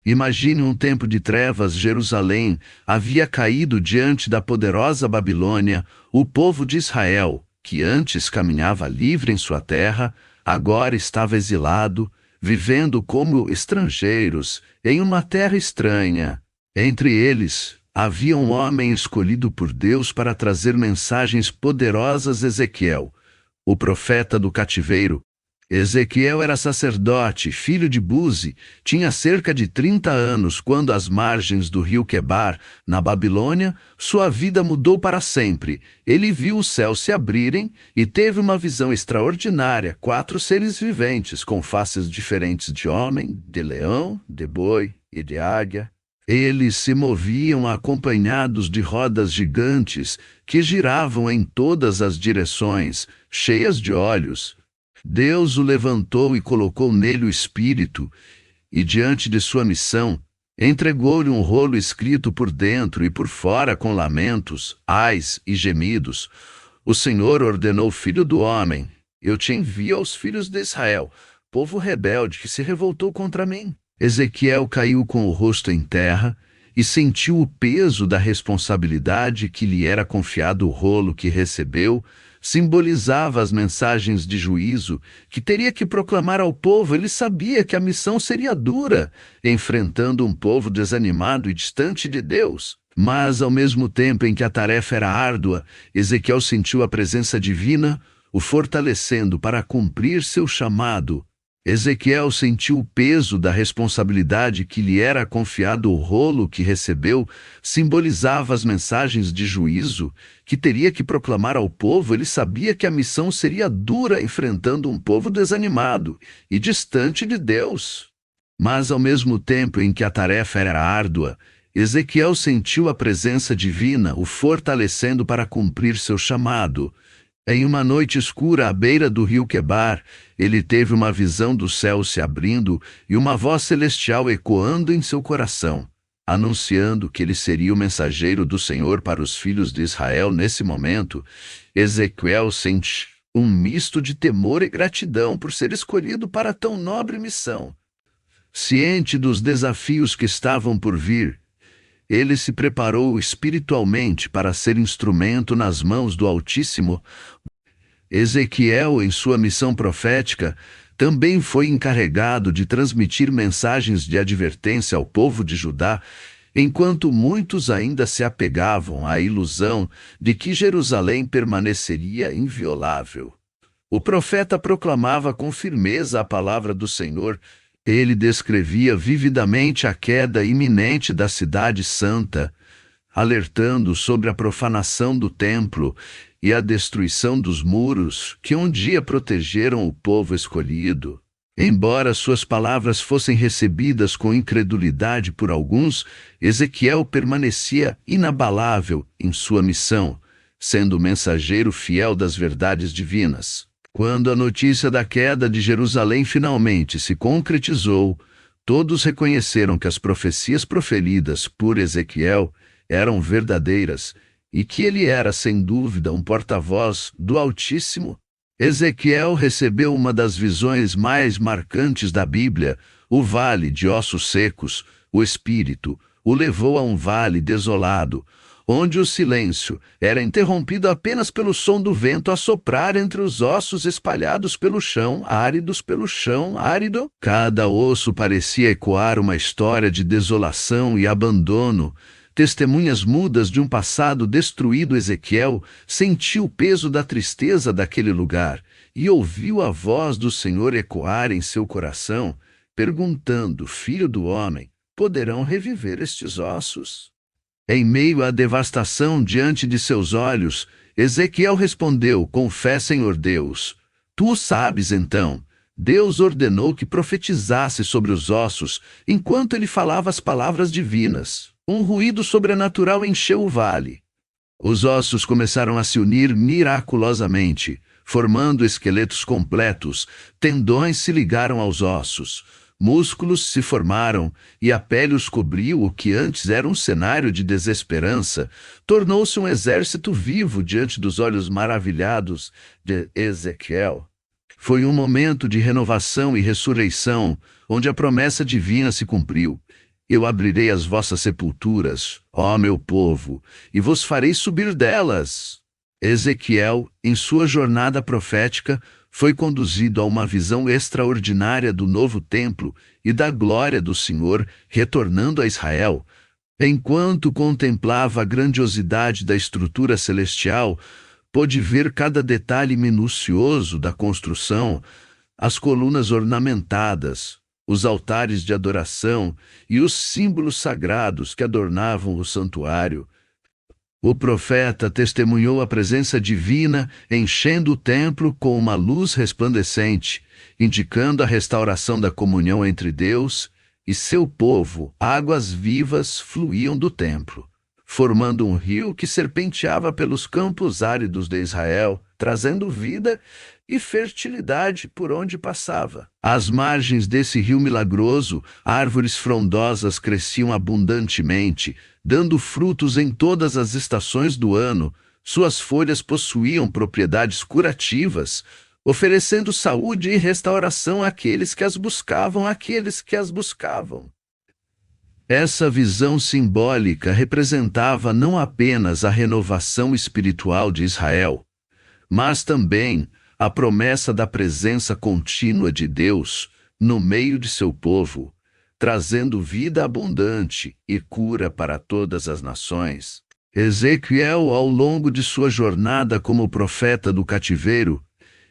Imagine um tempo de trevas. Jerusalém havia caído diante da poderosa Babilônia. O povo de Israel, que antes caminhava livre em sua terra, agora estava exilado, vivendo como estrangeiros em uma terra estranha. Entre eles, havia um homem escolhido por Deus para trazer mensagens poderosas: Ezequiel, o profeta do cativeiro. Ezequiel era sacerdote, filho de Buzi, tinha cerca de 30 anos quando, às margens do rio Quebar, na Babilônia, sua vida mudou para sempre. Ele viu os céus se abrirem e teve uma visão extraordinária: 4 seres viventes com faces diferentes, de homem, de leão, de boi e de águia. Eles se moviam acompanhados de rodas gigantes que giravam em todas as direções, cheias de olhos. Deus o levantou e colocou nele o Espírito, e diante de sua missão, entregou-lhe um rolo escrito por dentro e por fora com lamentos, ais e gemidos. O Senhor ordenou: Filho do homem, eu te envio aos filhos de Israel, povo rebelde que se revoltou contra mim. Ezequiel caiu com o rosto em terra e sentiu o peso da responsabilidade que lhe era confiado. O rolo que recebeu simbolizava as mensagens de juízo que teria que proclamar ao povo. Ele sabia que a missão seria dura, enfrentando um povo desanimado e distante de Deus. Mas, ao mesmo tempo em que a tarefa era árdua, Ezequiel sentiu a presença divina o fortalecendo para cumprir seu chamado. Ezequiel sentiu o peso da responsabilidade que lhe era confiado. O rolo que recebeu simbolizava as mensagens de juízo que teria que proclamar ao povo. Ele sabia que a missão seria dura, enfrentando um povo desanimado e distante de Deus. Mas, ao mesmo tempo em que a tarefa era árdua, Ezequiel sentiu a presença divina o fortalecendo para cumprir seu chamado. Em uma noite escura à beira do rio Quebar, ele teve uma visão do céu se abrindo e uma voz celestial ecoando em seu coração, anunciando que ele seria o mensageiro do Senhor para os filhos de Israel. Nesse momento, Ezequiel sente um misto de temor e gratidão por ser escolhido para tão nobre missão. Ciente dos desafios que estavam por vir, ele se preparou espiritualmente para ser instrumento nas mãos do Altíssimo. Ezequiel, em sua missão profética, também foi encarregado de transmitir mensagens de advertência ao povo de Judá, enquanto muitos ainda se apegavam à ilusão de que Jerusalém permaneceria inviolável. O profeta proclamava com firmeza a palavra do Senhor. Ele descrevia vividamente a queda iminente da cidade santa, alertando sobre a profanação do templo e a destruição dos muros que um dia protegeram o povo escolhido. Embora suas palavras fossem recebidas com incredulidade por alguns, Ezequiel permanecia inabalável em sua missão, sendo o mensageiro fiel das verdades divinas. Quando a notícia da queda de Jerusalém finalmente se concretizou, todos reconheceram que as profecias proferidas por Ezequiel eram verdadeiras e que ele era, sem dúvida, um porta-voz do Altíssimo. Ezequiel recebeu uma das visões mais marcantes da Bíblia: o vale de ossos secos. O Espírito o levou a um vale desolado, onde o silêncio era interrompido apenas pelo som do vento a soprar entre os ossos espalhados pelo chão, áridos pelo chão árido. Cada osso parecia ecoar uma história de desolação e abandono, testemunhas mudas de um passado destruído. Ezequiel sentiu o peso da tristeza daquele lugar e ouviu a voz do Senhor ecoar em seu coração, perguntando: Filho do homem, poderão reviver estes ossos? Em meio à devastação diante de seus olhos, Ezequiel respondeu com fé: Senhor Deus, tu o sabes. Então, Deus ordenou que profetizasse sobre os ossos enquanto ele falava as palavras divinas. Um ruído sobrenatural encheu o vale. Os ossos começaram a se unir miraculosamente, formando esqueletos completos. Tendões se ligaram aos ossos. Músculos se formaram e a pele os cobriu. O que antes era um cenário de desesperança tornou-se um exército vivo diante dos olhos maravilhados de Ezequiel. Foi um momento de renovação e ressurreição, onde a promessa divina se cumpriu. Eu abrirei as vossas sepulturas, ó meu povo, e vos farei subir delas. Ezequiel, em sua jornada profética, foi conduzido a uma visão extraordinária do novo templo e da glória do Senhor retornando a Israel. Enquanto contemplava a grandiosidade da estrutura celestial, pôde ver cada detalhe minucioso da construção, as colunas ornamentadas, os altares de adoração e os símbolos sagrados que adornavam o santuário. O profeta testemunhou a presença divina enchendo o templo com uma luz resplandecente, indicando a restauração da comunhão entre Deus e seu povo. Águas vivas fluíam do templo, formando um rio que serpenteava pelos campos áridos de Israel, trazendo vida e fertilidade por onde passava. Às margens desse rio milagroso, árvores frondosas cresciam abundantemente, dando frutos em todas as estações do ano. Suas folhas possuíam propriedades curativas, oferecendo saúde e restauração àqueles que as buscavam. Essa visão simbólica representava não apenas a renovação espiritual de Israel, mas também a promessa da presença contínua de Deus no meio de seu povo, trazendo vida abundante e cura para todas as nações. Ezequiel, ao longo de sua jornada como profeta do cativeiro,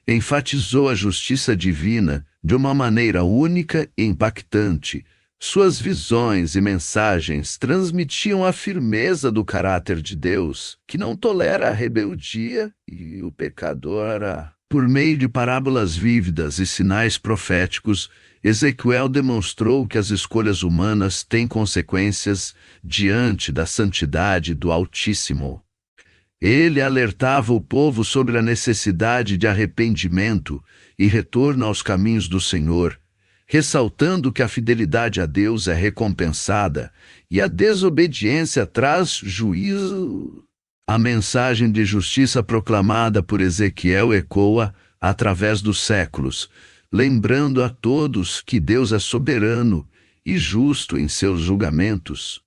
enfatizou a justiça divina de uma maneira única e impactante. Suas visões e mensagens transmitiam a firmeza do caráter de Deus, que não tolera a rebeldia e o pecador. Por meio de parábolas vívidas e sinais proféticos, Ezequiel demonstrou que as escolhas humanas têm consequências diante da santidade do Altíssimo. Ele alertava o povo sobre a necessidade de arrependimento e retorno aos caminhos do Senhor, ressaltando que a fidelidade a Deus é recompensada e a desobediência traz juízo. A mensagem de justiça proclamada por Ezequiel ecoa através dos séculos, lembrando a todos que Deus é soberano e justo em seus julgamentos.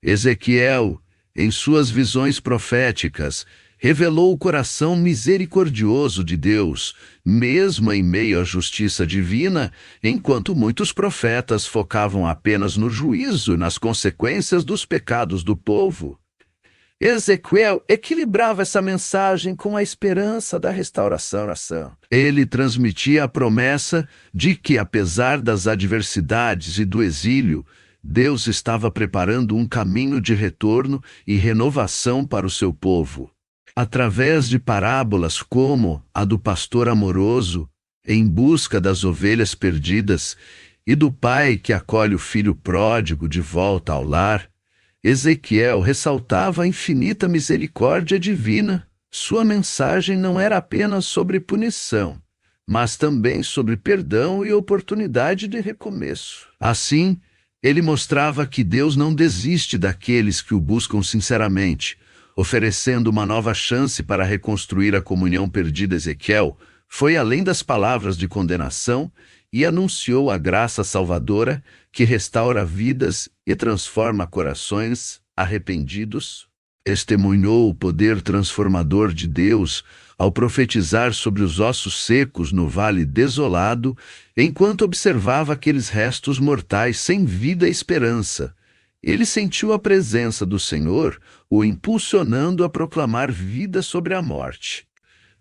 Ezequiel, em suas visões proféticas, revelou o coração misericordioso de Deus, mesmo em meio à justiça divina, enquanto muitos profetas focavam apenas no juízo e nas consequências dos pecados do povo. Ezequiel equilibrava essa mensagem com a esperança da restauração. Ele transmitia a promessa de que, apesar das adversidades e do exílio, Deus estava preparando um caminho de retorno e renovação para o seu povo. Através de parábolas como a do pastor amoroso, em busca das ovelhas perdidas, e do pai que acolhe o filho pródigo de volta ao lar, Ezequiel ressaltava a infinita misericórdia divina. Sua mensagem não era apenas sobre punição, mas também sobre perdão e oportunidade de recomeço. Assim, ele mostrava que Deus não desiste daqueles que o buscam sinceramente, oferecendo uma nova chance para reconstruir a comunhão perdida. Ezequiel foi além das palavras de condenação e anunciou a graça salvadora que restaura vidas e transforma corações arrependidos. Testemunhou o poder transformador de Deus ao profetizar sobre os ossos secos no vale desolado, enquanto observava aqueles restos mortais sem vida e esperança. Ele sentiu a presença do Senhor, o impulsionando a proclamar vida sobre a morte.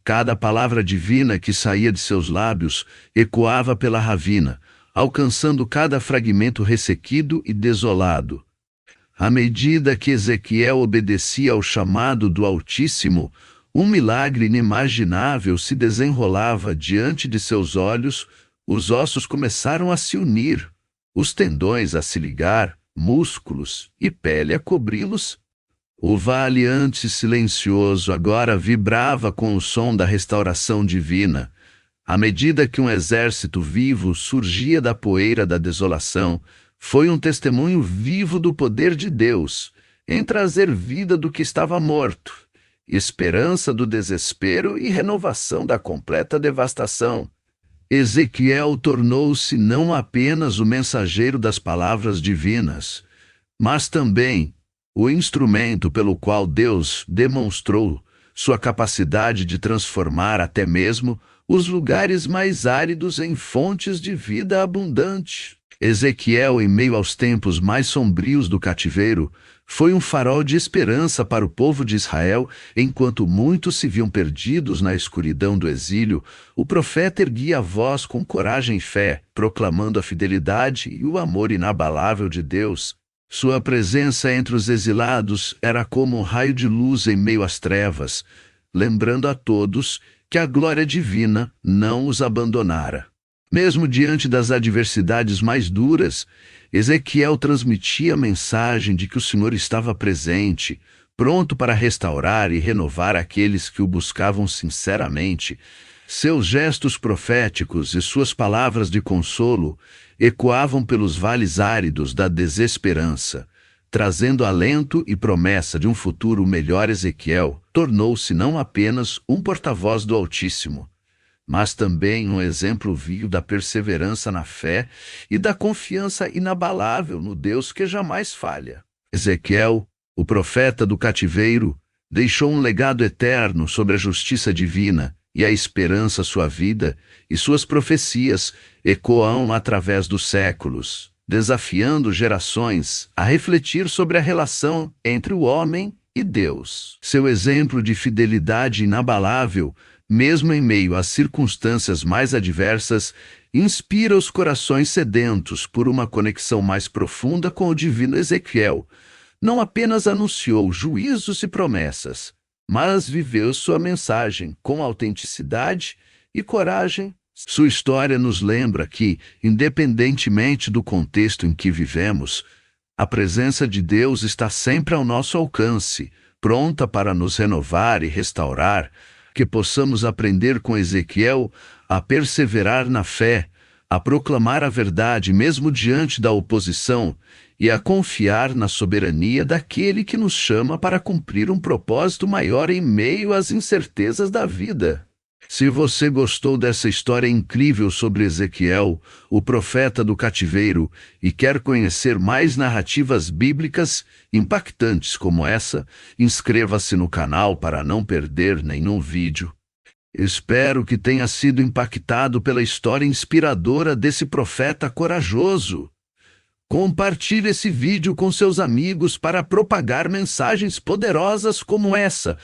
Cada palavra divina que saía de seus lábios ecoava pela ravina, alcançando cada fragmento ressequido e desolado. À medida que Ezequiel obedecia ao chamado do Altíssimo, um milagre inimaginável se desenrolava diante de seus olhos. Os ossos começaram a se unir, os tendões a se ligar, músculos e pele a cobri-los. O vale antes silencioso agora vibrava com o som da restauração divina. À medida que um exército vivo surgia da poeira da desolação, foi um testemunho vivo do poder de Deus em trazer vida do que estava morto, esperança do desespero e renovação da completa devastação. Ezequiel tornou-se não apenas o mensageiro das palavras divinas, mas também o instrumento pelo qual Deus demonstrou sua capacidade de transformar até mesmo os lugares mais áridos em fontes de vida abundante. Ezequiel, em meio aos tempos mais sombrios do cativeiro, foi um farol de esperança para o povo de Israel. Enquanto muitos se viam perdidos na escuridão do exílio, o profeta erguia a voz com coragem e fé, proclamando a fidelidade e o amor inabalável de Deus. Sua presença entre os exilados era como um raio de luz em meio às trevas, lembrando a todos que a glória divina não os abandonara. Mesmo diante das adversidades mais duras, Ezequiel transmitia a mensagem de que o Senhor estava presente, pronto para restaurar e renovar aqueles que o buscavam sinceramente. Seus gestos proféticos e suas palavras de consolo ecoavam pelos vales áridos da desesperança, trazendo alento e promessa de um futuro melhor. Ezequiel tornou-se não apenas um porta-voz do Altíssimo, mas também um exemplo vivo da perseverança na fé e da confiança inabalável no Deus que jamais falha. Ezequiel, o profeta do cativeiro, deixou um legado eterno sobre a justiça divina e a esperança. Sua vida e suas profecias ecoam através dos séculos, desafiando gerações a refletir sobre a relação entre o homem e Deus. Seu exemplo de fidelidade inabalável, mesmo em meio às circunstâncias mais adversas, inspira os corações sedentos por uma conexão mais profunda com o divino. Ezequiel não apenas anunciou juízos e promessas, mas viveu sua mensagem com autenticidade e coragem. Sua história nos lembra que, independentemente do contexto em que vivemos, a presença de Deus está sempre ao nosso alcance, pronta para nos renovar e restaurar. Que possamos aprender com Ezequiel a perseverar na fé, a proclamar a verdade mesmo diante da oposição e a confiar na soberania daquele que nos chama para cumprir um propósito maior em meio às incertezas da vida. Se você gostou dessa história incrível sobre Ezequiel, o profeta do cativeiro, e quer conhecer mais narrativas bíblicas impactantes como essa, inscreva-se no canal para não perder nenhum vídeo. Espero que tenha sido impactado pela história inspiradora desse profeta corajoso. Compartilhe esse vídeo com seus amigos para propagar mensagens poderosas como essa.